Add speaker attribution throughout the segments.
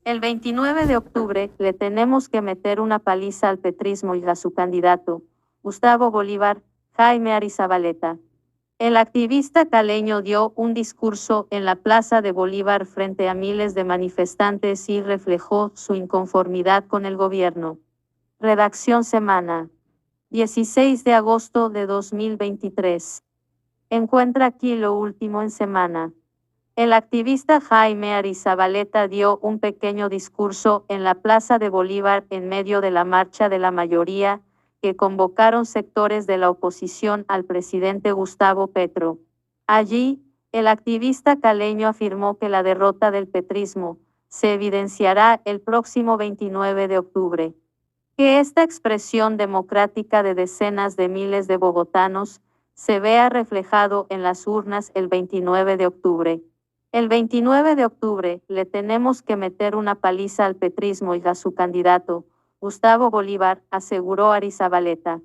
Speaker 1: El 29 de octubre le tenemos que meter una paliza al petrismo y a su candidato, Gustavo Bolívar, Jaime Arizabaleta. El activista caleño dio un discurso en la Plaza de Bolívar frente a miles de manifestantes y reflejó su inconformidad con el gobierno. Redacción Semana. 16 de agosto de 2023. Encuentra aquí lo último en Semana. El activista Jaime Arizabaleta dio un pequeño discurso en la Plaza de Bolívar en medio de la marcha de la mayoría, que convocaron sectores de la oposición al presidente Gustavo Petro. Allí, el activista caleño afirmó que la derrota del petrismo se evidenciará el próximo 29 de octubre. Que esta expresión democrática de decenas de miles de bogotanos se vea reflejado en las urnas el 29 de octubre. El 29 de octubre le tenemos que meter una paliza al petrismo y a su candidato, Gustavo Bolívar, aseguró Arizabaleta.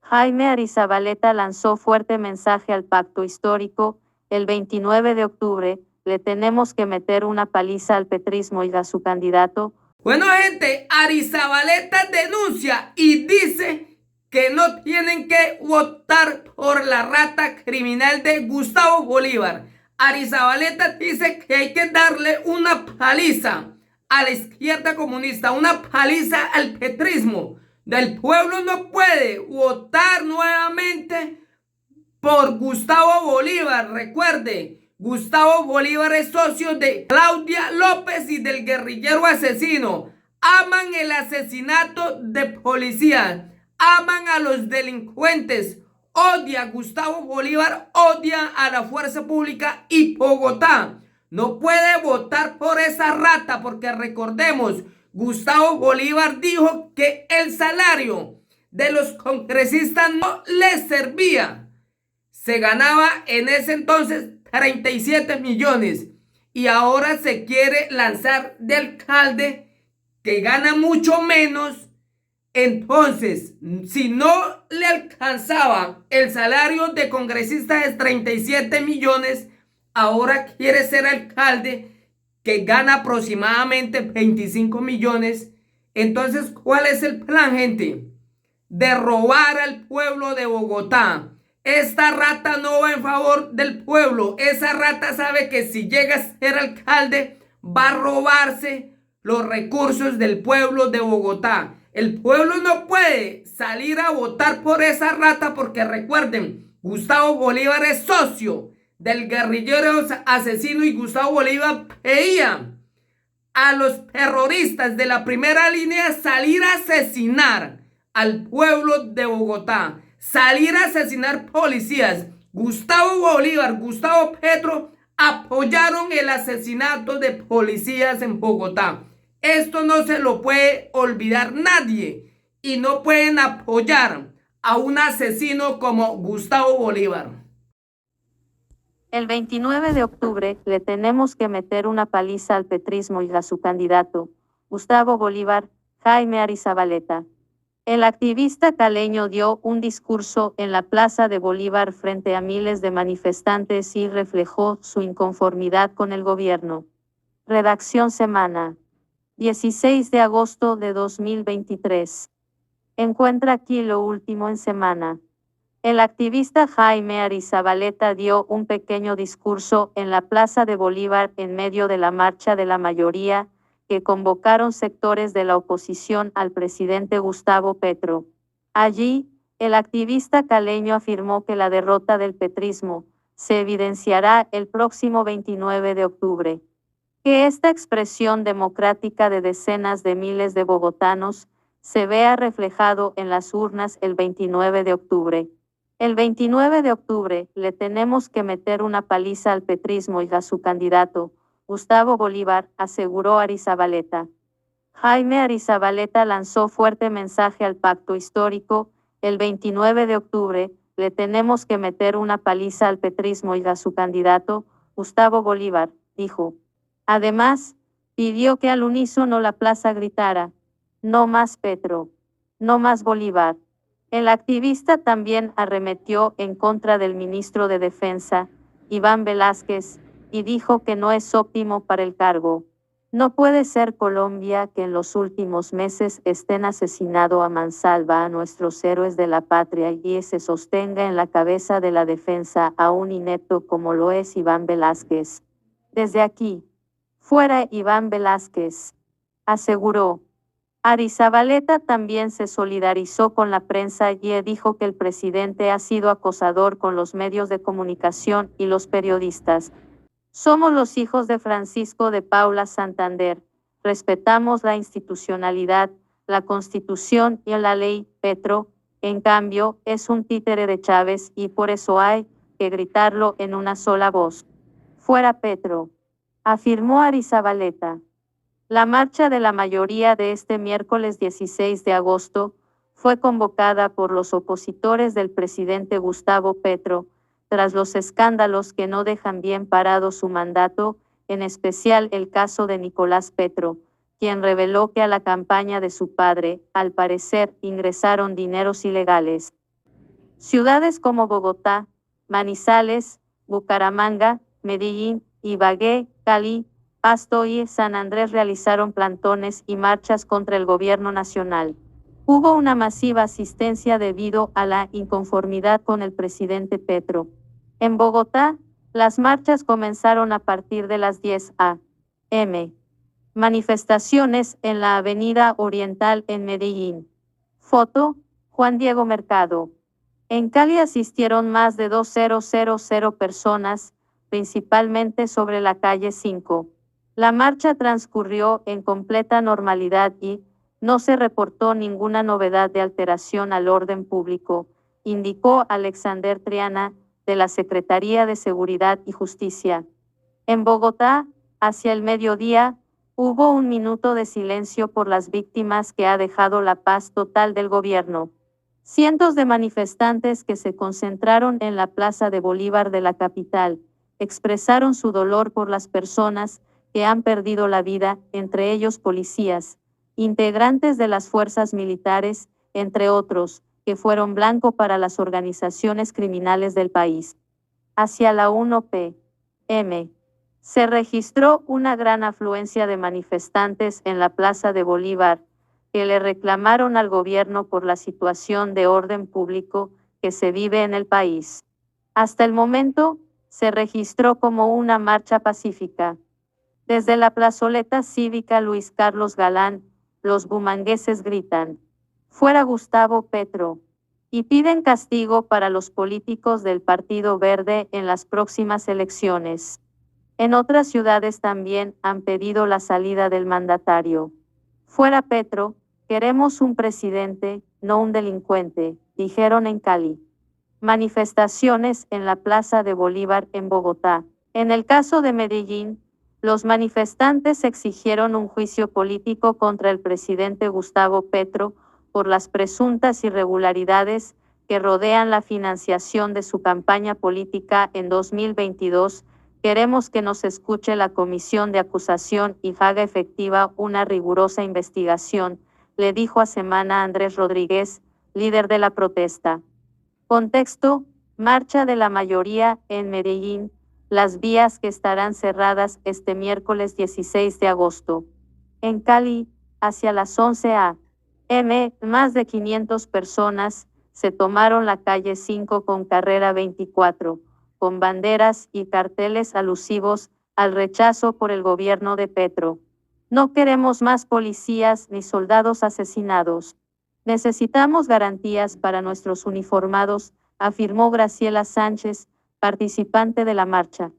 Speaker 1: Jaime Arizabaleta lanzó fuerte mensaje al pacto histórico. El 29 de octubre le tenemos que meter una paliza al petrismo y a su candidato.
Speaker 2: Bueno, gente, Arizabaleta denuncia y dice que no tienen que votar por la rata criminal de Gustavo Bolívar. Arizabaleta dice que hay que darle una paliza a la izquierda comunista, una paliza al petrismo. El pueblo no puede votar nuevamente por Gustavo Bolívar. Recuerde, Gustavo Bolívar es socio de Claudia López y del guerrillero asesino. Aman el asesinato de policías, aman a los delincuentes, odia a Gustavo Bolívar, odia a la fuerza pública y Bogotá. No puede votar por esa rata porque recordemos, Gustavo Bolívar dijo que el salario de los congresistas no les servía. Se ganaba en ese entonces 37 millones y ahora se quiere lanzar de alcalde que gana mucho menos. Entonces, si no le alcanzaba el salario de congresista de 37 millones, ahora quiere ser alcalde que gana aproximadamente 25 millones. Entonces, ¿cuál es el plan, gente? De robar al pueblo de Bogotá. Esta rata no va en favor del pueblo. Esa rata sabe que si llega a ser alcalde va a robarse los recursos del pueblo de Bogotá. El pueblo no puede salir a votar por esa rata porque recuerden, Gustavo Bolívar es socio del guerrillero asesino y Gustavo Bolívar pedía a los terroristas de la primera línea salir a asesinar al pueblo de Bogotá, salir a asesinar policías. Gustavo Bolívar, Gustavo Petro apoyaron el asesinato de policías en Bogotá. Esto no se lo puede olvidar nadie y no pueden apoyar a un asesino como Gustavo Bolívar.
Speaker 1: El 29 de octubre le tenemos que meter una paliza al petrismo y a su candidato, Gustavo Bolívar, Jaime Arizabaleta. El activista caleño dio un discurso en la Plaza de Bolívar frente a miles de manifestantes y reflejó su inconformidad con el gobierno. Redacción Semana. 16 de agosto de 2023. Encuentra aquí lo último en Semana. El activista Jaime Arizabaleta dio un pequeño discurso en la Plaza de Bolívar en medio de la marcha de la mayoría, que convocaron sectores de la oposición al presidente Gustavo Petro. Allí, el activista caleño afirmó que la derrota del petrismo se evidenciará el próximo 29 de octubre. Que esta expresión democrática de decenas de miles de bogotanos se vea reflejado en las urnas el 29 de octubre. El 29 de octubre le tenemos que meter una paliza al petrismo y a su candidato, Gustavo Bolívar, aseguró Arizabaleta. Jaime Arizabaleta lanzó fuerte mensaje al pacto histórico. El 29 de octubre le tenemos que meter una paliza al petrismo y a su candidato, Gustavo Bolívar, dijo. Además, pidió que al unísono la plaza gritara, no más Petro, no más Bolívar. El activista también arremetió en contra del ministro de Defensa, Iván Velásquez, y dijo que no es óptimo para el cargo. No puede ser Colombia que en los últimos meses estén asesinando a mansalva a nuestros héroes de la patria y se sostenga en la cabeza de la defensa a un inepto como lo es Iván Velázquez. Desde aquí, fuera Iván Velázquez, aseguró. Arizabaleta también se solidarizó con la prensa y dijo que el presidente ha sido acosador con los medios de comunicación y los periodistas. Somos los hijos de Francisco de Paula Santander. Respetamos la institucionalidad, la Constitución y la ley. Petro, en cambio, es un títere de Chávez y por eso hay que gritarlo en una sola voz. Fuera Petro, afirmó Arizabaleta. La marcha de la mayoría de este miércoles 16 de agosto fue convocada por los opositores del presidente Gustavo Petro, tras los escándalos que no dejan bien parado su mandato, en especial el caso de Nicolás Petro, quien reveló que a la campaña de su padre, al parecer, ingresaron dineros ilegales. Ciudades como Bogotá, Manizales, Bucaramanga, Medellín, Ibagué, Cali, Pasto y San Andrés realizaron plantones y marchas contra el gobierno nacional. Hubo una masiva asistencia debido a la inconformidad con el presidente Petro. En Bogotá, las marchas comenzaron a partir de las 10 a.m. Manifestaciones en la Avenida Oriental en Medellín. Foto, Juan Diego Mercado. En Cali asistieron más de 2.000 personas, principalmente sobre la calle 5. La marcha transcurrió en completa normalidad y no se reportó ninguna novedad de alteración al orden público, indicó Alexander Triana, de la Secretaría de Seguridad y Justicia. En Bogotá, hacia el mediodía, hubo un minuto de silencio por las víctimas que ha dejado la paz total del gobierno. Cientos de manifestantes que se concentraron en la Plaza de Bolívar de la capital, expresaron su dolor por las personas que han perdido la vida, entre ellos policías, integrantes de las fuerzas militares, entre otros, que fueron blanco para las organizaciones criminales del país. Hacia la 1 p.m. se registró una gran afluencia de manifestantes en la Plaza de Bolívar, que le reclamaron al gobierno por la situación de orden público que se vive en el país. Hasta el momento, se registró como una marcha pacífica. Desde la plazoleta cívica Luis Carlos Galán, los bumangueses gritan, fuera Gustavo Petro, y piden castigo para los políticos del Partido Verde en las próximas elecciones. En otras ciudades también han pedido la salida del mandatario. Fuera Petro, queremos un presidente, no un delincuente, dijeron en Cali. Manifestaciones en la Plaza de Bolívar en Bogotá. En el caso de Medellín, los manifestantes exigieron un juicio político contra el presidente Gustavo Petro por las presuntas irregularidades que rodean la financiación de su campaña política en 2022. Queremos que nos escuche la comisión de acusación y haga efectiva una rigurosa investigación, le dijo a Semana Andrés Rodríguez, líder de la protesta. Contexto, marcha de la mayoría en Medellín, las vías que estarán cerradas este miércoles 16 de agosto. En Cali, hacia las 11 a.m., más de 500 personas se tomaron la calle 5 con carrera 24, con banderas y carteles alusivos al rechazo por el gobierno de Petro. No queremos más policías ni soldados asesinados. Necesitamos garantías para nuestros uniformados, afirmó Graciela Sánchez, participante de la marcha.